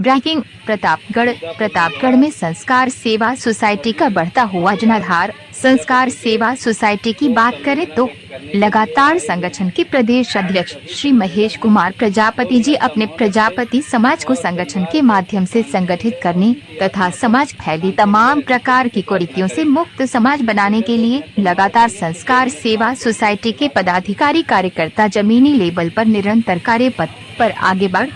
Breaking Pratapgarh में संस्कार सेवा सोसाइटी का बढ़ता हुआ जनाधार। संस्कार सेवा सोसाइटी की बात करें तो लगातार संगठन के प्रदेश अध्यक्ष श्री महेश कुमार प्रजापति जी अपने प्रजापति समाज को संगठन के माध्यम से संगठित करने तथा समाज फैली तमाम प्रकार की कुरीतियों से मुक्त समाज बनाने के लिए लगातार संस्कार सेवा सोसाइटी के पदाधिकारी कार्यकर्ता जमीनी लेवल पर निरंतर कार्य पथ पर आगे बढ़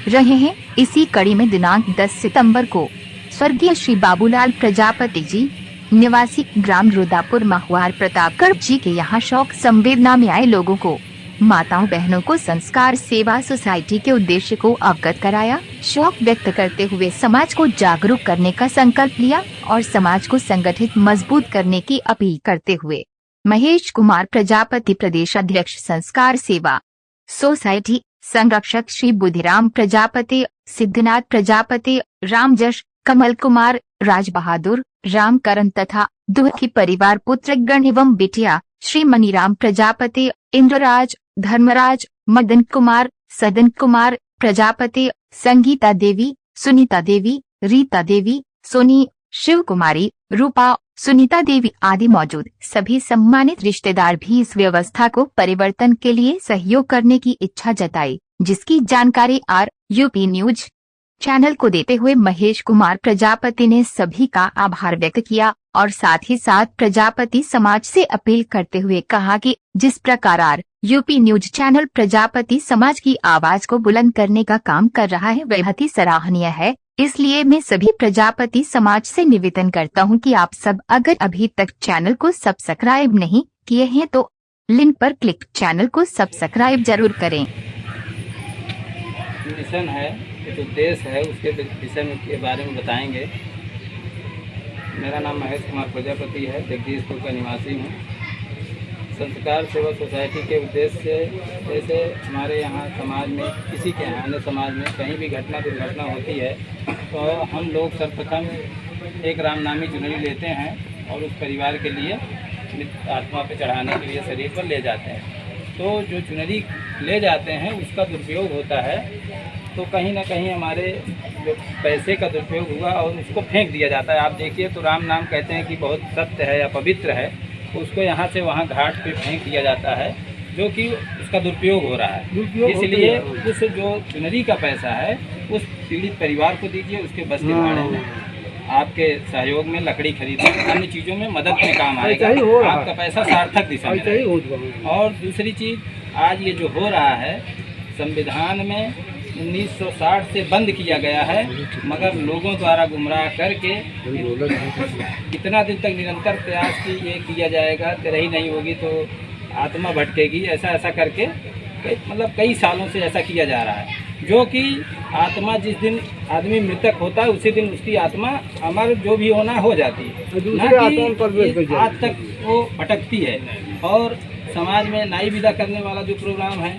रहे हैं। इसी कड़ी में दिनांक 10 सितंबर को स्वर्गीय श्री बाबूलाल प्रजापति जी निवासी ग्राम रुदापुर महुआर प्रतापगढ़ जी के यहाँ शोक संवेदना में आए लोगों को, माताओं बहनों को संस्कार सेवा सोसाइटी के उद्देश्य को अवगत कराया। शोक व्यक्त करते हुए समाज को जागरूक करने का संकल्प लिया और समाज को संगठित मजबूत करने की अपील करते हुए महेश कुमार प्रजापति प्रदेश अध्यक्ष संस्कार सेवा सोसाइटी, संरक्षक श्री बुद्धिराम प्रजापति, सिद्धनाथ प्रजापति, रामजश, कमल कुमार, राज बहादुर, रामकरण तथा दुखी परिवार पुत्रगण एवं बिटिया श्री मनीराम प्रजापति, इंद्रराज, धर्मराज, मदन कुमार, सदन कुमार प्रजापति, संगीता देवी, सुनीता देवी, रीता देवी, सोनी, शिव कुमारी, रूपा, सुनीता देवी आदि मौजूद सभी सम्मानित रिश्तेदार भी इस व्यवस्था को परिवर्तन के लिए सहयोग करने की इच्छा जताई, जिसकी जानकारी यूपी न्यूज चैनल को देते हुए महेश कुमार प्रजापति ने सभी का आभार व्यक्त किया और साथ ही साथ प्रजापति समाज से अपील करते हुए कहा कि जिस प्रकार यूपी न्यूज चैनल प्रजापति समाज की आवाज को बुलंद करने का काम कर रहा है वह बहुत ही सराहनीय है। इसलिए मैं सभी प्रजापति समाज से निवेदन करता हूं कि आप सब अगर अभी तक चैनल को सब्सक्राइब नहीं किए हैं तो लिंक पर क्लिक चैनल को सब्सक्राइब जरूर करें। मिशन है, जो उद्देश्य है उसके विषय में के बारे में बताएंगे। मेरा नाम महेश कुमार प्रजापति है, जगदीशपुर का निवासी हूँ। संस्कार सेवा सोसाइटी के उद्देश्य से जैसे हमारे यहाँ समाज में किसी के यहाँ अन्य समाज में कहीं भी घटना दुर्घटना होती है तो हम लोग सर्वप्रथम एक रामनामी चुनरी लेते हैं और उस परिवार के लिए आत्मा पे चढ़ाने के लिए शरीर पर ले जाते हैं। तो जो चुनरी ले जाते हैं उसका दुरुपयोग होता है, तो कहीं ना कहीं हमारे जो पैसे का दुरुपयोग हुआ और उसको फेंक दिया जाता है। आप देखिए तो राम नाम कहते हैं कि बहुत सत्य है या पवित्र है, तो उसको यहाँ से वहाँ घाट पे फेंक दिया जाता है, जो कि उसका दुरुपयोग हो रहा है। इसलिए उस जो चुनरी का पैसा है उस पीड़ित परिवार को दीजिए, उसके बस के भाड़े में आपके सहयोग में लकड़ी खरीदने अन्य चीज़ों में मदद में काम आएगा, आपका पैसा सार्थक दिशा में रहेगा। और दूसरी चीज़, आज ये जो हो रहा है संविधान में 1960 से बंद किया गया है, मगर लोगों द्वारा गुमराह करके कितना दिन तक निरंतर प्रयास की ये किया जाएगा, तेरही नहीं होगी तो आत्मा भटकेगी, ऐसा करके मतलब कई सालों से ऐसा किया जा रहा है, जो कि आत्मा जिस दिन आदमी मृतक होता है उसी दिन उसकी आत्मा अमर जो भी होना हो जाती है, ना कि आज तक वो भटकती है। और समाज में नाई विदा करने वाला जो प्रोग्राम है,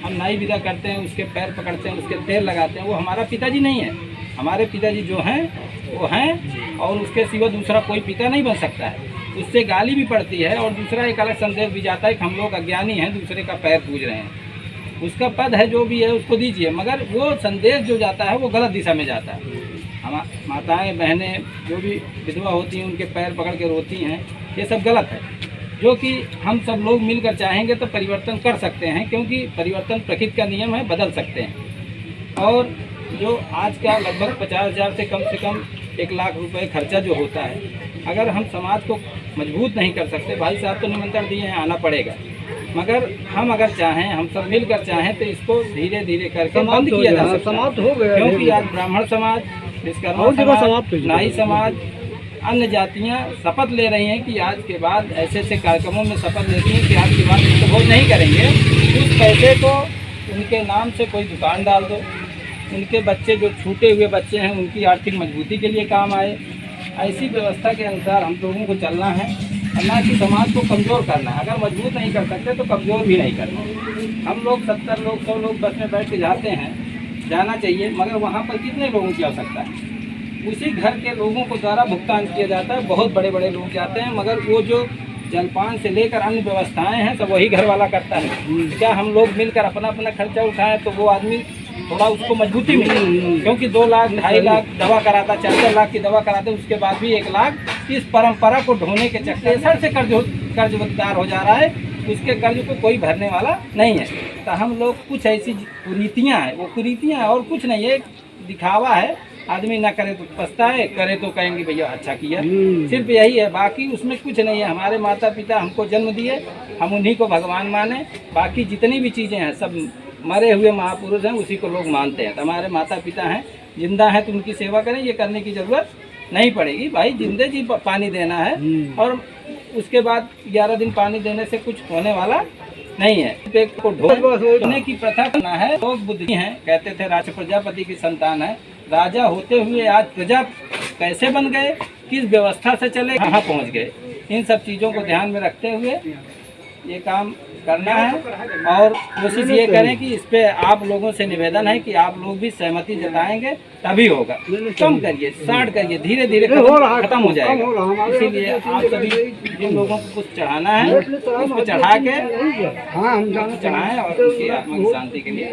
हम नाई विदा करते हैं, उसके पैर पकड़ते हैं, उसके तेल लगाते हैं, वो हमारा पिताजी नहीं है। हमारे पिताजी जो हैं वो हैं और उसके सिवा दूसरा कोई पिता नहीं बन सकता है। उससे गाली भी पड़ती है और दूसरा एक अलग संदेश भी जाता है कि हम लोग अज्ञानी हैं, दूसरे का पैर पूज रहे हैं। उसका पद है जो भी है उसको दीजिए, मगर वो संदेश जो जाता है वो गलत दिशा में जाता है। हम माताएं बहनें जो भी विधवा होती हैं उनके पैर पकड़ के रोती हैं, ये सब गलत है। जो कि हम सब लोग मिलकर चाहेंगे तो परिवर्तन कर सकते हैं, क्योंकि परिवर्तन प्रकृति का नियम है, बदल सकते हैं। और जो आज का लगभग 50,000 से कम 1 लाख रुपए खर्चा जो होता है, अगर हम समाज को मजबूत नहीं कर सकते, भाई साहब तो निमंत्रण दिए हैं, आना पड़ेगा, मगर हम अगर चाहें, हम सब मिलकर चाहें तो इसको धीरे धीरे करके बंद किया जा सकता है। समाप्त हो गया, क्योंकि आज ब्राह्मण समाज, विश्वकर्मा समाज, नाई समाज, अन्य जातियां शपथ ले रही हैं कि आज के बाद ऐसे कार्यक्रमों में शपथ लेती हैं कि आज के बाद इसको भोज नहीं करेंगे। उस पैसे को उनके नाम से कोई दुकान डाल दो, उनके बच्चे जो छूटे हुए बच्चे हैं उनकी आर्थिक मजबूती के लिए काम आए। ऐसी व्यवस्था के अनुसार हम लोगों को चलना है, ना कि समाज को कमज़ोर करना है। अगर मजबूत नहीं कर सकते तो कमज़ोर भी नहीं करना। हम लोग 70 लोग 100 लोग बस में बैठ के जाते हैं, जाना चाहिए, मगर वहाँ पर कितने लोगों की आवश्यकता है? उसी घर के लोगों को द्वारा भुगतान किया जाता है। बहुत बड़े बड़े लोग जाते हैं, मगर वो जो जलपान से लेकर अन्य व्यवस्थाएं हैं सब वही घर वाला करता है। क्या हम लोग मिलकर अपना खर्चा उठाएं तो वो आदमी थोड़ा उसको मजबूती मिले, क्योंकि 2 लाख 2.5 लाख दवा कराता, 4-4 लाख की दवा कराते, उसके बाद भी 1 लाख इस परंपरा को ढोने के चक्कर सर से कर्जदार हो जा रहा है। उसके कर्ज को कोई भरने वाला नहीं है। तो हम लोग कुछ ऐसी कुरीतियाँ हैं, वो कुरीतियाँ हैं और कुछ नहीं है, दिखावा है। आदमी ना करे तो पछताए, करे तो कहेंगे भैया अच्छा किया, सिर्फ यही है, बाकी उसमें कुछ नहीं है। हमारे माता पिता हमको जन्म दिए, हम उन्हीं को भगवान माने, बाकी जितनी भी चीज़ें हैं सब मरे हुए महापुरुष हैं, उसी को लोग मानते हैं। तो हमारे माता पिता हैं, जिंदा हैं तो उनकी सेवा करें, ये करने की ज़रूरत नहीं पड़ेगी। भाई जिंदे जी पानी देना है और उसके बाद 11 दिन पानी देने से कुछ होने वाला नहीं है। पेट को ढोने की प्रथा करना है। लोग बुद्धि हैं, कहते थे राजा प्रजापति की संतान है, राजा होते हुए आज प्रजा कैसे बन गए, किस व्यवस्था से चले, कहाँ पहुँच गए। इन सब चीज़ों को ध्यान में रखते हुए ये काम करना है और कोशिश ये करें कि इस पे आप लोगों से निवेदन है कि आप लोग भी सहमति जताएंगे तभी होगा। कम करिए, स्टार्ट करिए, धीरे धीरे खत्म हो जाएगा। इसीलिए आप सभी जिन लोगों को कुछ चढ़ाना है उस पर चढ़ा के चढ़ाएं और उसकी आत्मा की शांति के लिए